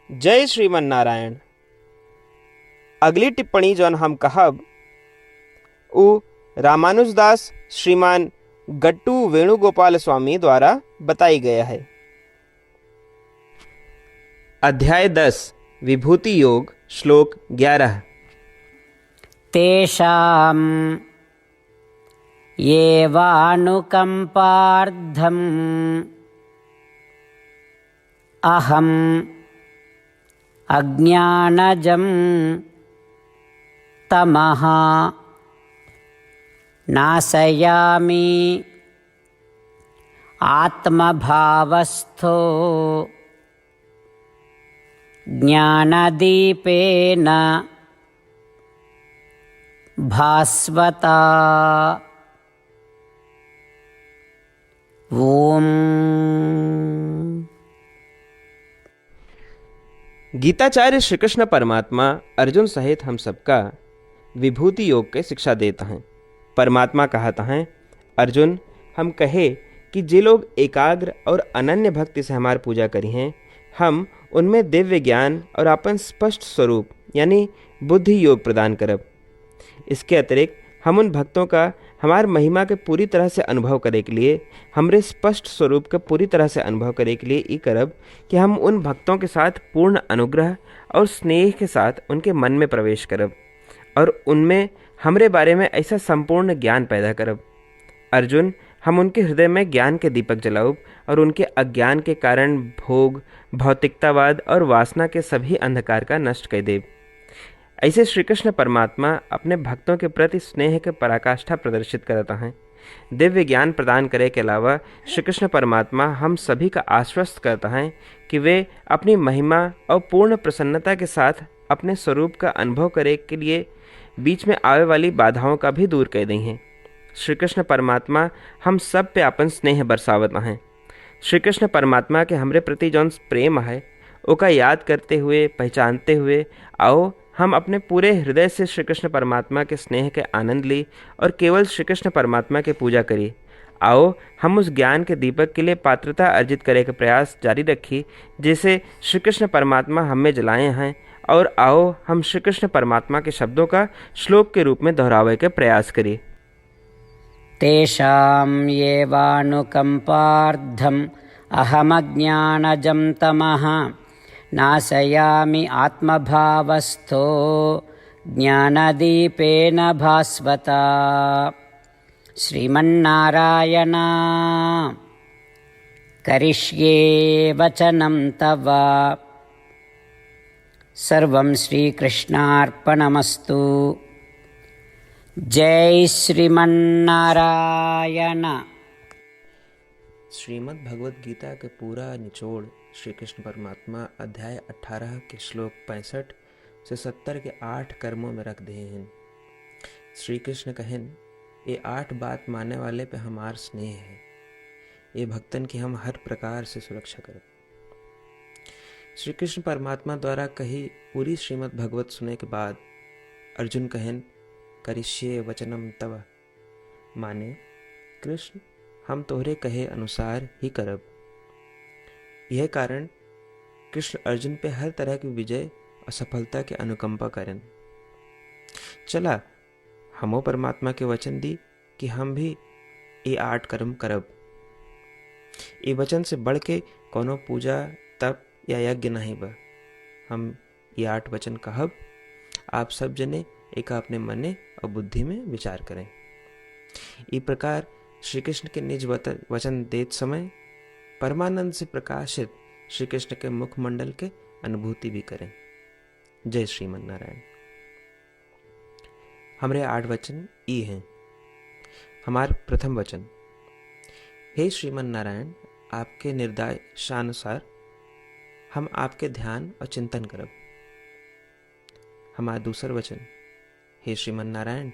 जय श्रीमन नारायण। अगली टिप्पणी जौन हम कहब उ रामानुजदास श्रीमान गट्टू वेणुगोपाल स्वामी द्वारा बताई गया है। अध्याय 10 विभूति योग श्लोक 11। तेषाम् एवानुकम्पार्थम् अहम् अज्ञानजं तमः नाशयामि आत्मभावस्थो ज्ञानदीपेन भास्वता। ओम। गीताचार्य श्री कृष्ण परमात्मा अर्जुन सहित हम सबका विभूति योग के शिक्षा देता हैं। परमात्मा कहता हैं, अर्जुन हम कहे कि जे लोग एकाग्र और अनन्य भक्ति से हमार पूजा करी हैं, हम उनमें दिव्य ज्ञान और अपन स्पष्ट स्वरूप यानी बुद्धि योग प्रदान करब। इसके अतिरिक्त हम उन भक्तों का हमार महिमा के पूरी तरह से अनुभव करे के लिए, हमरे स्पष्ट स्वरूप के पूरी तरह से अनुभव करे के लिए ई करब कि हम उन भक्तों के साथ पूर्ण अनुग्रह और स्नेह के साथ उनके मन में प्रवेश करब और उनमें हमरे बारे में ऐसा संपूर्ण ज्ञान पैदा करब। अर्जुन हम उनके हृदय में ज्ञान के दीपक जलाऊब और उनके अज्ञान के कारण भोग, भौतिकतावाद और वासना के सभी अंधकार का नष्ट कर देब। ऐसे श्री कृष्ण परमात्मा अपने भक्तों के प्रति स्नेह के पराकाष्ठा प्रदर्शित करता है। दिव्य ज्ञान प्रदान करे के अलावा श्री कृष्ण परमात्मा हम सभी का आश्वस्त करता है कि वे अपनी महिमा और पूर्ण प्रसन्नता के साथ अपने स्वरूप का अनुभव करे के लिए बीच में आवे वाली बाधाओं का भी दूर कर दी हैं। श्री कृष्ण परमात्मा हम सब पे अपन स्नेह बरसावत हैं। श्री कृष्ण परमात्मा के हमरे प्रति जौन प्रेम है ओका याद करते हुए, पहचानते हुए आओ हम अपने पूरे हृदय से श्री कृष्ण परमात्मा के स्नेह के आनंद ली और केवल श्री कृष्ण परमात्मा की पूजा करी। आओ हम उस ज्ञान के दीपक के लिए पात्रता अर्जित करे का प्रयास जारी रखी जिसे श्री कृष्ण परमात्मा हमें जलाए हैं, और आओ हम श्री कृष्ण परमात्मा के शब्दों का श्लोक के रूप में दोहरावे के प्रयास करें। तेषाम् एवानुकम्पार्थम् अहमज्ञानजं तमः नाशयामि आत्मभावस्थो ज्ञानदीपेन भास्वता। श्रीमन्नारायण करिष्ये वचनं तव। सर्वं श्रीकृष्णार्पणमस्तु। जय श्रीमन्नारायण। श्रीमद् भगवद गीता के पूरा निचोड़ श्री कृष्ण परमात्मा अध्याय 18 के श्लोक 65 से 70 के 8 कर्मों में रख दे हैं। श्री कृष्ण कहन, ये 8 बात मानने वाले पे हमार स्नेह है, ये भक्तन की हम हर प्रकार से सुरक्षा करें। श्री कृष्ण परमात्मा द्वारा कही पूरी श्रीमद् भगवत सुने के बाद अर्जुन कहन, करिष्ये वचनम तव, माने कृष्ण हम तोहरे कहे अनुसार ही करब। यह कारण कृष्ण अर्जुन पे हर तरह की विजय और सफलता के अनुकंपा करन। चला हमो परमात्मा के वचन दी कि हम भी ये 8 कर्म करब। ये वचन से बढ़ के कोनो पूजा, तप या यज्ञ नहीं बा। हम ये 8 वचन कहब, आप सब जने एक अपने मने और बुद्धि में विचार करें। इस प्रकार श्री कृष्ण के निज वचन देत समय परमानंद से प्रकाशित श्री कृष्ण के मुखमंडल के अनुभूति भी करें। जय श्रीमन नारायण। हमारे 8 वचन ई हैं। हमार प्रथम वचन, हे श्रीमन नारायण, आपके निर्देशानुसार हम आपके ध्यान और चिंतन करब। हमारा दूसर वचन, हे श्रीमन नारायण,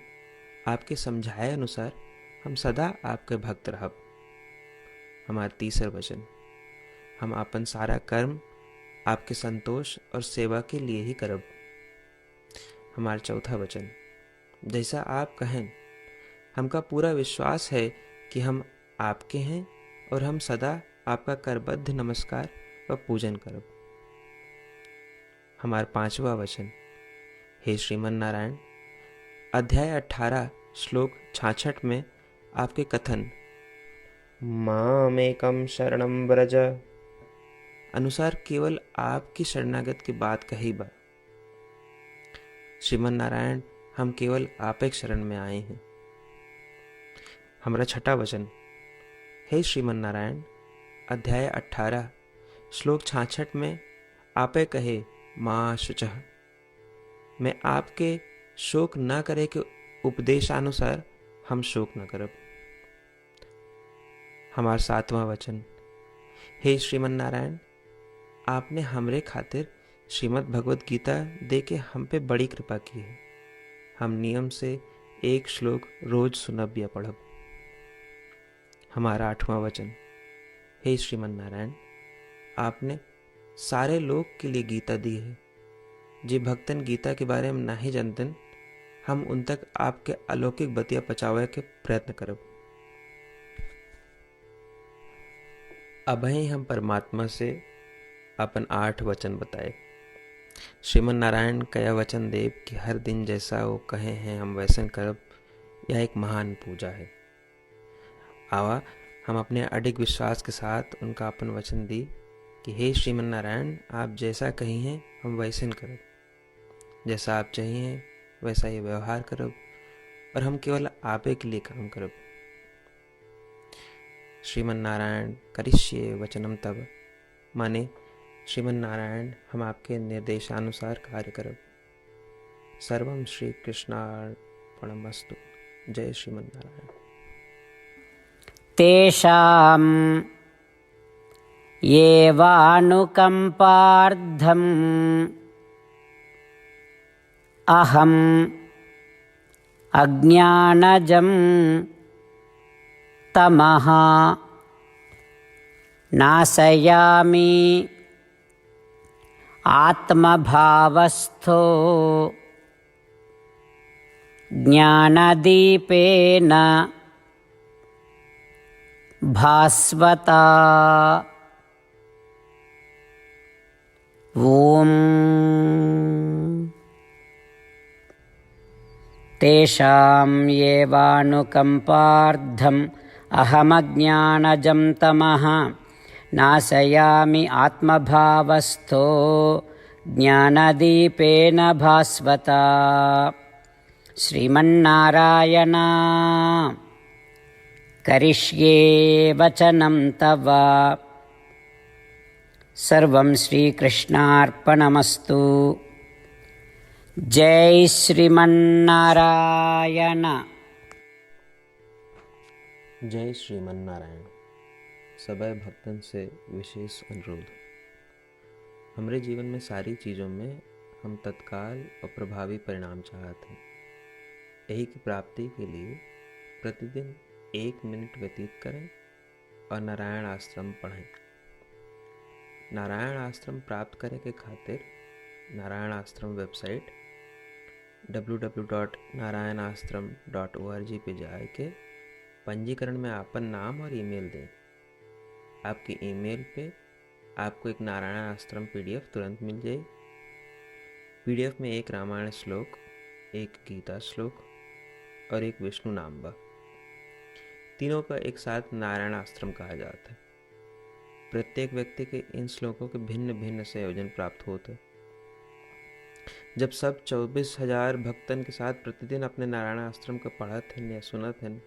आपके समझाए अनुसार हम सदा आपके भक्त रहब। हमारा तीसर वचन, हम अपन सारा कर्म आपके संतोष और सेवा के लिए ही करब। हमारा चौथा वचन, जैसा आप कहें हमका पूरा विश्वास है कि हम आपके हैं और हम सदा आपका करबद्ध नमस्कार व पूजन करब। हमारा 5वां वचन। हे श्रीमन नारायण, अध्याय 18 श्लोक 66 में आपके कथन मामेकं शरणं व्रज अनुसार केवल आपकी शरणागत की बात कही बा। श्रीमन नारायण, हम केवल आप एक शरण में आए हैं। हमारा 6वां वचन। हे श्रीमन नारायण, अध्याय 18 श्लोक 66 में आपे कहे माँ शुचः, मैं आपके शोक न करे के उपदेशानुसार हम शोक न करब। हमारा 7वां वचन। हे श्रीमन नारायण, आपने हमरे खातिर श्रीमद् भगवत गीता दे के हम पे बड़ी कृपा की है। हम नियम से एक श्लोक रोज सुनब या पढ़ब। हमारा 8वां वचन। हे श्रीमन नारायण, आपने सारे लोग के लिए गीता दी है। जे भक्तन गीता के बारे में नहीं जानतन, हम उन तक आपके अलौकिक बतिया पहुंचावे के प्रयत्न करब। अबही हम परमात्मा से अपन 8 वचन बताए। श्रीमन नारायण कया वचन देव कि हर दिन जैसा वो कहे हैं हम वैसन करब, यह एक महान पूजा है। आवा हम अपने अडिग विश्वास के साथ उनका अपन वचन दी कि हे श्रीमन नारायण, आप जैसा कही हैं हम वैसन करब, जैसा आप चाहिए वैसा ही व्यवहार करब, और हम केवल आपे के लिए काम करब। श्रीमन नारायण करिष्ये वचनम तब, माने श्रीमन नारायण हम आपके निर्देशानुसार कार्य करब। सर्वम श्री कृष्णार्पणमस्तु। जय श्रीमन नारायण। तेषां येवानुकम्पार्थम् अहम् अज्ञानजं तमः नाशयामि आत्मभावस्थो ज्ञानदीपेन भास्वता। ॐ तेषां येवानुकम्पार्थम् अहमज्ञानजं तमः नाशयामि आत्मभावस्थो ज्ञानदीपेन भास्वता। श्रीमन्नारायण करिष्ये वचनं तव। सर्वं श्रीकृष्णार्पणमस्तु। जय श्रीमन्नारायण। जय श्रीमन नारायण। सबै भक्तन से विशेष अनुरोध। हमरे जीवन में सारी चीज़ों में हम तत्काल और प्रभावी परिणाम चाहते हैं। यही की प्राप्ति के लिए प्रतिदिन 1 मिनट व्यतीत करें और नारायण आश्रम पढ़ें। नारायण आश्रम प्राप्त करे के खातिर नारायण आश्रम वेबसाइट www.narayanashram.org पे जाए के पंजीकरण में आपन नाम और ईमेल दें। आपकी ईमेल पे आपको एक नारायण आश्रम PDF तुरंत मिल जाए। PDF में एक रामायण श्लोक, एक गीता श्लोक और एक विष्णु नाम बा। तीनों का एक साथ नारायण आश्रम कहा जाता है। प्रत्येक व्यक्ति के इन श्लोकों के भिन्न भिन्न संयोजन प्राप्त होते। जब सब 24,000 भक्तन के साथ प्रतिदिन अपने नारायण आश्रम को पढ़त हैं या सुनत हैं,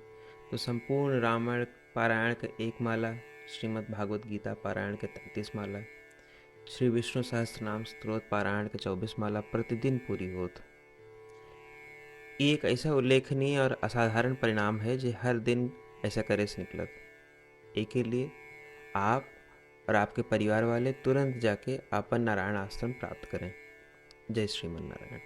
तो संपूर्ण रामायण पारायण का 1 माला, श्रीमद् भागवत गीता पारायण के 33 माला, श्री विष्णु सहस्त्रनाम स्तोत्र पारायण के 24 माला प्रतिदिन पूरी होत। ये एक ऐसा उल्लेखनीय और असाधारण परिणाम है जो हर दिन ऐसा करे से निकलत। एक के लिए आप और आपके परिवार वाले तुरंत जाके आपन नारायण आश्रम प्राप्त करें। जय श्रीमन नारायण।